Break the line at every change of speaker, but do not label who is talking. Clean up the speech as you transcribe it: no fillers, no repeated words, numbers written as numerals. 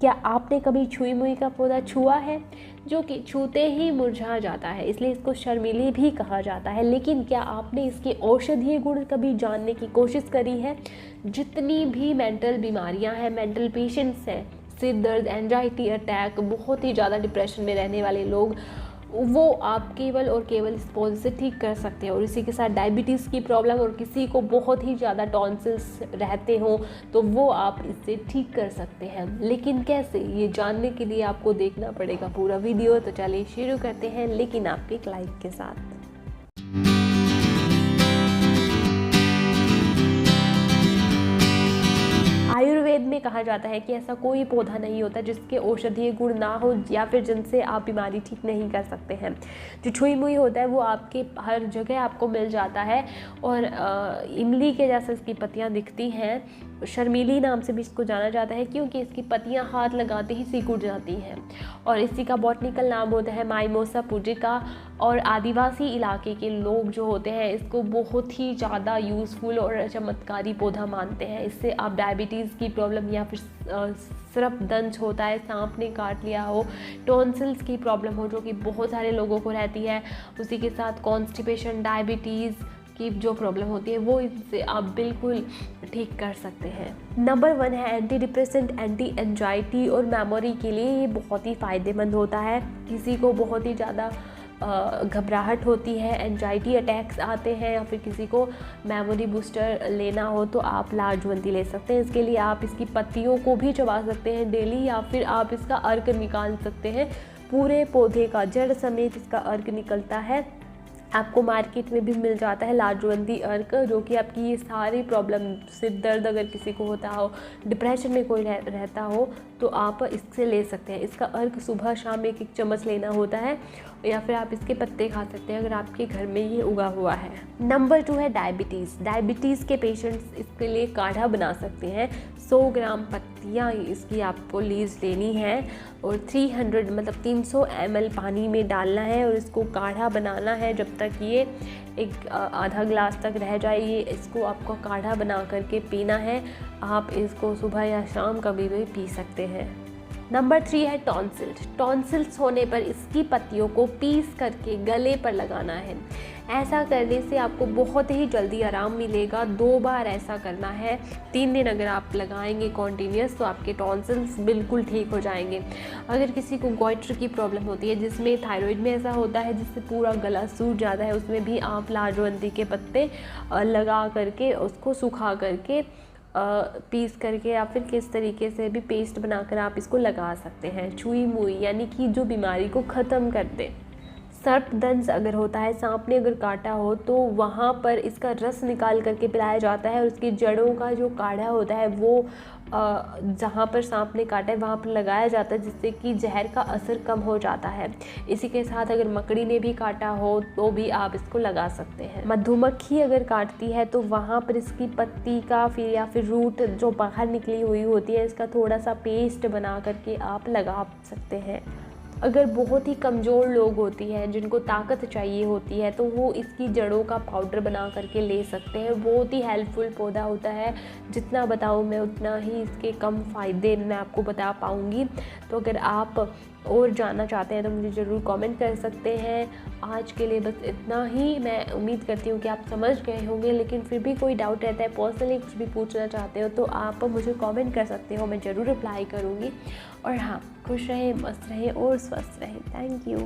क्या आपने कभी छुई मुई का पौधा छुआ है, जो कि छूते ही मुरझा जाता है, इसलिए इसको शर्मीली भी कहा जाता है। लेकिन क्या आपने इसके औषधीय गुण कभी जानने की कोशिश करी है? जितनी भी मेंटल बीमारियां हैं, मेंटल पेशेंट्स हैं, सिर दर्द, एंजाइटी अटैक, बहुत ही ज़्यादा डिप्रेशन में रहने वाले लोग, वो आप केवल और केवल इस पौधे से ठीक कर सकते हैं। और इसी के साथ डायबिटीज़ की प्रॉब्लम और किसी को बहुत ही ज़्यादा टॉन्सिल्स रहते हों तो वो आप इससे ठीक कर सकते हैं। लेकिन कैसे, ये जानने के लिए आपको देखना पड़ेगा पूरा वीडियो। तो चलिए शुरू करते हैं, लेकिन आपके एक लाइक के साथ। आयुर्वेद में कहा जाता है कि ऐसा कोई पौधा नहीं होता जिसके औषधीय गुण ना हो या फिर जिनसे आप बीमारी ठीक नहीं कर सकते हैं। जो छुई मुई होता है वो आपके हर जगह आपको मिल जाता है और इमली के जैसे इसकी पत्तियां दिखती हैं। शर्मीली नाम से भी इसको जाना जाता है क्योंकि इसकी पत्तियां हाथ लगाते ही सिकुड़ जाती हैं। और इसी का बॉटनिकल नाम होता है माइमोसा पुडिका। और आदिवासी इलाके के लोग जो होते हैं इसको बहुत ही ज़्यादा यूज़फुल और चमत्कारी पौधा मानते हैं। इससे आप डायबिटीज़ की प्रॉब्लम या फिर सिर्फ दंश होता है, सांप ने काट लिया हो, टॉन्सिल्स की प्रॉब्लम हो जो कि बहुत सारे लोगों को रहती है, उसी के साथ कॉन्स्टिपेशन, डायबिटीज़ की जो प्रॉब्लम होती है वो इससे आप बिल्कुल ठीक कर सकते हैं। नंबर 1 है एंटी डिप्रेसेंट, एंटी एंजाइटी और मेमोरी के लिए ये बहुत ही फ़ायदेमंद होता है। किसी को बहुत ही ज़्यादा घबराहट होती है, एंजाइटी अटैक्स आते हैं या फिर किसी को मेमोरी बूस्टर लेना हो तो आप लाजवंती ले सकते हैं। इसके लिए आप इसकी पत्तियों को भी चबा सकते हैं डेली, या फिर आप इसका अर्क निकाल सकते हैं। पूरे पौधे का जड़ समेत इसका अर्क निकलता है। आपको मार्केट में भी मिल जाता है लाजवंती अर्क, जो कि आपकी ये सारी प्रॉब्लम, सिर दर्द अगर किसी को होता हो, डिप्रेशन में कोई रहता हो तो आप इससे ले सकते हैं। इसका अर्क सुबह शाम एक एक चम्मच लेना होता है, या फिर आप इसके पत्ते खा सकते हैं अगर आपके घर में ये उगा हुआ है। नंबर 2 है डायबिटीज़। डायबिटीज़ के पेशेंट्स इसके लिए काढ़ा बना सकते हैं। 100 ग्राम पत्तियाँ इसकी आपको लीज लेनी है और 300 ml पानी में डालना है और इसको काढ़ा बनाना है जब तक ये एक आधा ग्लास तक रह जाए। ये इसको आपको काढ़ा बना करके पीना है। आप इसको सुबह या शाम कभी भी पी सकते हैं। नंबर 3 है टॉन्सिल्स। टॉन्सिल्स होने पर इसकी पत्तियों को पीस करके गले पर लगाना है। ऐसा करने से आपको बहुत ही जल्दी आराम मिलेगा। 2 बार ऐसा करना है। 3 दिन अगर आप लगाएंगे कॉन्टीन्यूस तो आपके टॉन्सिल्स बिल्कुल ठीक हो जाएंगे। अगर किसी को गॉइटर की प्रॉब्लम होती है, जिसमें थायराइड में ऐसा होता है जिससे पूरा गला सूज जाता है, उसमें भी आप लाजवंती के पत्ते लगा करके उसको सुखा करके पीस करके या फिर किस तरीके से भी पेस्ट बनाकर आप इसको लगा सकते हैं। छुई मुई यानी कि जो बीमारी को ख़त्म कर दे। सर्पदंश अगर होता है, सांप ने अगर काटा हो तो वहाँ पर इसका रस निकाल करके पिलाया जाता है और उसकी जड़ों का जो काढ़ा होता है वो जहाँ पर सांप ने काटा है वहाँ पर लगाया जाता है, जिससे कि जहर का असर कम हो जाता है। इसी के साथ अगर मकड़ी ने भी काटा हो तो भी आप इसको लगा सकते हैं। मधुमक्खी अगर काटती है तो वहाँ पर इसकी पत्ती का फिर या फिर रूट जो बाहर निकली हुई होती है, इसका थोड़ा सा पेस्ट बना करके आप लगा सकते हैं। अगर बहुत ही कमज़ोर लोग होती हैं, जिनको ताकत चाहिए होती है, तो वो इसकी जड़ों का पाउडर बना करके ले सकते हैं। बहुत ही हेल्पफुल पौधा होता है। जितना बताऊँ मैं उतना ही इसके कम फ़ायदे मैं आपको बता पाऊँगी। तो अगर आप और जानना चाहते हैं तो मुझे ज़रूर कमेंट कर सकते हैं। आज के लिए बस इतना ही। मैं उम्मीद करती हूँ कि आप समझ गए होंगे, लेकिन फिर भी कोई डाउट रहता है, पर्सनली कुछ भी पूछना चाहते हो तो आप मुझे कमेंट कर सकते हो, मैं ज़रूर रिप्लाई करूँगी। और हाँ, खुश रहें, मस्त रहें और स्वस्थ रहें। Thank you.